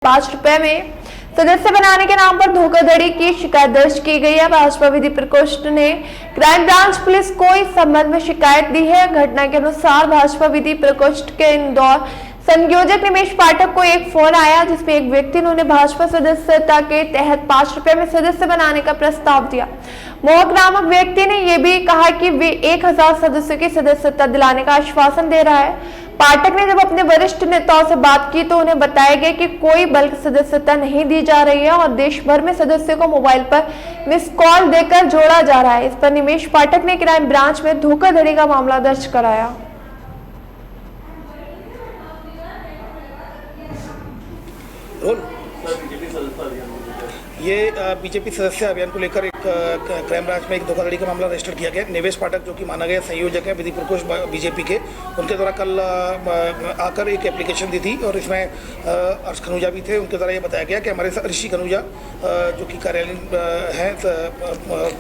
₹5 में सदस्य बनाने के नाम पर धोखाधड़ी की शिकायत दर्ज की गई है। भाजपा विधि प्रकोष्ठ ने क्राइम ब्रांच पुलिस को इस संबंध में शिकायत दी है। घटना के अनुसार भाजपा विधि प्रकोष्ठ के इंदौर संयोजक निमेश पाठक को एक फोन आया, जिसमें एक व्यक्ति ने उन्हें भाजपा सदस्यता के तहत ₹5 में सदस्य बनाने का प्रस्ताव दिया। मोहक नामक व्यक्ति ने यह भी कहा कि वे 1000 सदस्यों की सदस्यता दिलाने का आश्वासन दे रहा है। पाठक ने जब अपने वरिष्ठ नेताओं से बात की तो उन्हें बताया गया कि कोई बल्क सदस्यता नहीं दी जा रही है और देश भर में सदस्यों को मोबाइल पर मिस कॉल देकर जोड़ा जा रहा है। इस पर निमेश पाठक ने क्राइम ब्रांच में धोखाधड़ी का मामला दर्ज कराया। ये बीजेपी सदस्य अभियान को लेकर एक क्राइम ब्रांच में एक धोखाधड़ी का मामला रजिस्टर किया गया। निवेश पाठक जो कि माना गया संयोजक है विधि प्रकोष्ठ बीजेपी के, उनके द्वारा कल आकर एक एप्लीकेशन दी थी और इसमें अर्श खनूजा भी थे। उनके द्वारा ये बताया गया कि हमारे ऋषि खनूजा जो कि कार्यालय हैं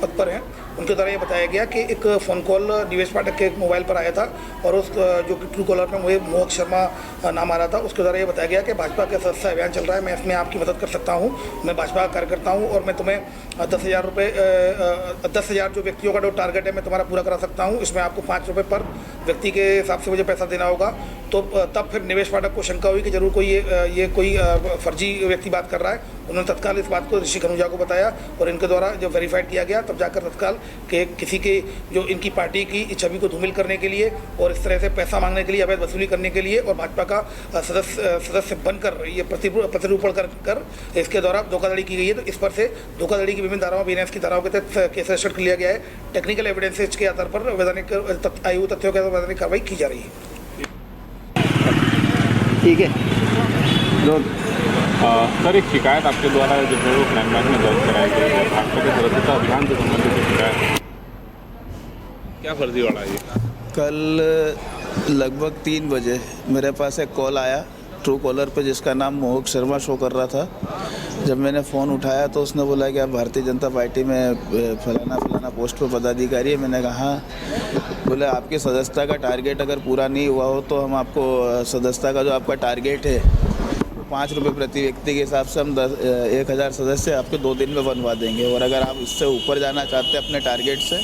पद पर हैं, उनके द्वारा ये बताया गया कि एक फ़ोन कॉल निवेश पाठक के मोबाइल पर आया था और उस जो कि ट्रू कॉलर में मुझे मोहक शर्मा नाम आ रहा था। उसके द्वारा ये बताया गया कि भाजपा का सदस्य अभियान चल रहा है, मैं इसमें आपकी मदद कर सकता हूँ, मैं भाजपा का कार्यकर्ता हूँ और मैं तुम्हें 10,000 जो व्यक्तियों का जो टारगेट है मैं तुम्हारा पूरा करा सकता हूँ। इसमें आपको ₹5 पर व्यक्ति के हिसाब से मुझे पैसा देना होगा। तो तब फिर निवेश पाठक को शंका हुई कि जरूर कोई ये कोई फर्जी व्यक्ति बात कर रहा है। उन्होंने तत्काल इस बात को ऋषि खनूजा को बताया और इनके द्वारा जब वेरीफाइड किया गया तब जाकर तत्काल कि किसी के जो इनकी पार्टी की छवि को धूमिल करने के लिए और इस तरह से पैसा मांगने के लिए, अवैध वसूली करने के लिए और भाजपा का सदस्य बनकर ये प्रतिरूपण कर इसके द्वारा धोखाधड़ी की गई है। तो इस पर से धोखाधड़ी की विभिन्न धाराओं, बीएनएस की धाराओं के तहत केस रजिस्टर कर लिया गया है। टेक्निकल एविडेंसेज के आधार पर वैधानिक आयु तथ्यों के आधार पर वैधानिक कार्रवाई की जा रही है। ठीक है। सर, एक शिकायत आपके द्वारा जो है वो क्राइम ब्रांच में दर्ज कराई गई है भाजपा के सदस्यता अभियान से संबंधित शिकायत, क्या फर्जीवाड़ा है? कल लगभग 3 बजे मेरे पास एक कॉल आया ट्रू कॉलर पे, जिसका नाम मोहक शर्मा शो कर रहा था। जब मैंने फ़ोन उठाया तो उसने बोला कि आप भारतीय जनता पार्टी में फलाना पोस्ट पर पदाधिकारी है। मैंने कहा, बोले आपकी सदस्यता का टारगेट अगर पूरा नहीं हुआ हो तो हम आपको सदस्यता का जो आपका टारगेट है ₹5 प्रति व्यक्ति के हिसाब से हम 1000 सदस्य आपके 2 दिन में बनवा देंगे और अगर आप इससे ऊपर जाना चाहते हैं अपने टारगेट से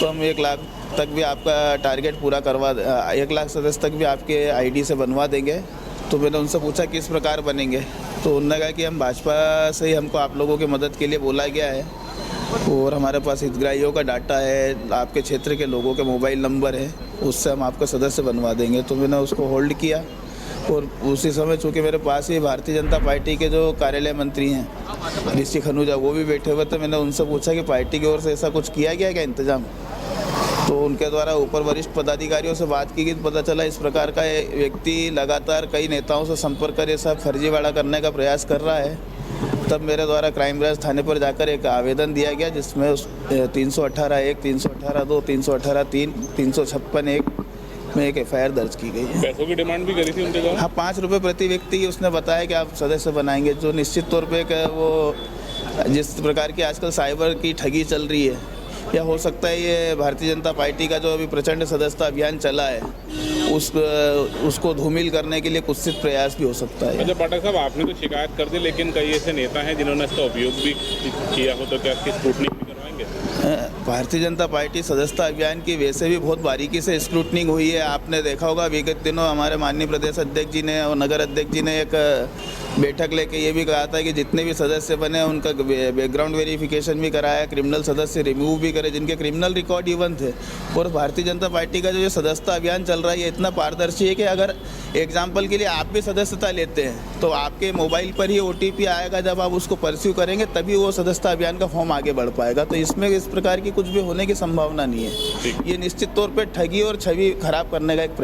तो हम 1 लाख तक भी आपका टारगेट पूरा करवा 1 लाख सदस्य तक भी आपके आईडी से बनवा देंगे। तो मैंने उनसे पूछा किस प्रकार बनेंगे, तो उन्होंने कहा कि हम भाजपा से ही हमको आप लोगों की मदद के लिए बोला गया है और हमारे पास हितग्राहियों का डाटा है, आपके क्षेत्र के लोगों के मोबाइल नंबर है, उससे हम आपका सदस्य बनवा देंगे। तो मैंने उसको होल्ड किया और उसी समय चूँकि मेरे पास ही भारतीय जनता पार्टी के जो कार्यालय मंत्री हैं ऋषि खनूजा, वो भी बैठे हुए थे। मैंने उनसे पूछा कि पार्टी की ओर से ऐसा कुछ किया गया क्या इंतजाम, तो उनके द्वारा ऊपर वरिष्ठ पदाधिकारियों से बात की गई तो पता चला इस प्रकार का व्यक्ति लगातार कई नेताओं से संपर्क कर ये सब फर्जीवाड़ा करने का प्रयास कर रहा है। तब मेरे द्वारा क्राइम ब्रांच थाने पर जाकर एक आवेदन दिया गया जिसमें 318(1), 318(2), 318(3), 356(1) में एक FIR दर्ज की गई है। पैसों की डिमांड भी करी थी उनके द्वारा? हाँ, ₹5 प्रति व्यक्ति की उसने बताया कि आप सदस्य बनाएंगे, जो निश्चित तौर पे वो जिस प्रकार की आजकल साइबर की ठगी चल रही है, या हो सकता है ये भारतीय जनता पार्टी का जो अभी प्रचंड सदस्यता अभियान चला है उसको धूमिल करने के लिए कुत्सित प्रयास भी हो सकता है। अच्छा पाठक साहब, आपने तो शिकायत कर दी लेकिन कई ऐसे नेता हैं जिन्होंने इसका उपयोग भी किया हो, तो क्या इसकी स्क्रूटनी भी करवाएंगे? भारतीय जनता पार्टी सदस्यता अभियान की वैसे भी बहुत बारीकी से स्क्रूटनिंग हुई है। आपने देखा होगा विगत दिनों हमारे माननीय प्रदेश अध्यक्ष जी ने और नगर अध्यक्ष जी ने एक बैठक लेके ये भी कहा था कि जितने भी सदस्य बने उनका बैकग्राउंड वेरिफिकेशन भी कराया, क्रिमिनल सदस्य रिमूव भी करे जिनके क्रिमिनल रिकॉर्ड इवन थे। और भारतीय जनता पार्टी का जो ये सदस्यता अभियान चल रहा है ये इतना पारदर्शी है कि अगर एग्जाम्पल के लिए आप भी सदस्यता लेते हैं तो आपके मोबाइल पर ही OTP आएगा, जब आप उसको परस्यू करेंगे तभी वो सदस्यता अभियान का फॉर्म आगे बढ़ पाएगा। तो इसमें इस प्रकार की कुछ भी होने की संभावना नहीं है। ये निश्चित तौर पर ठगी और छवि खराब करने का एक